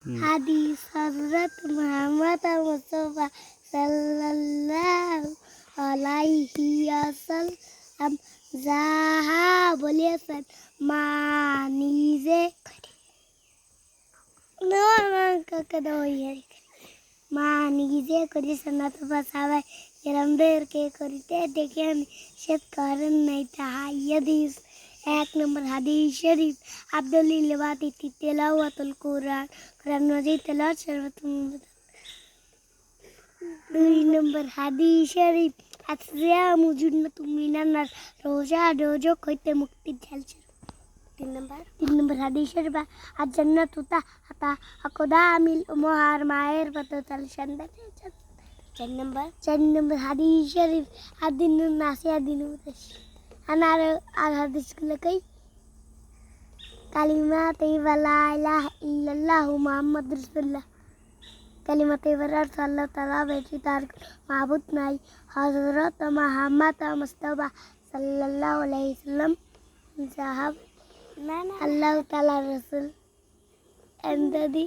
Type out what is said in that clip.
হাদিস হযরত মুহাম্মদ মুস্তাফা সাল্লাল্লাহু আলাইহি ওয়াসাল্লাম যাহা বলেছেন মা নিজে মা নিজে করেছেন অথবা সবাই এরমদেরকে করিতে দেখে নিষেধ করেন নাই তাহা হাদিস। 1 নম্বর হাদিস শরীফ আব্দুল বাতিতি তেলাওয়াতুল কুরআন কোরআন মাজিদ তেলাওয়াত সর্বপ্রথম। 2 নম্বর হাদিস শরীফ আসিয়ামু জুন্নাতুম মিনান নার রোজা দোজখ হইতে মুক্তির ঢাল। 3 নম্বর হাদিস শরীফ আজ জান্নাতু তাহতা আকদামিল উম্মাহার মায়ের পাদতল সন্ধানে। 4 নম্বর হাদিস শরীফ আদিনুন নাসি আদিনুন আর হাদিসগুলো কই কালিমা তাইয়্যিবা লা ইলাহা ইল্লাল্লাহু মুহাম্মাদুর রাসূলুল্লাহ। কালিমা তাইয়্যিবার অর্থ আল্লাহ তাআলা ব্যতীত আর কোনো মাবুদ নাই। হযরত মুহাম্মদ মুস্তাফা সাল্লাল্লাহু আলাইহি ওয়াসাল্লাম যাহা আল্লাহ তাআলার রাসূল and the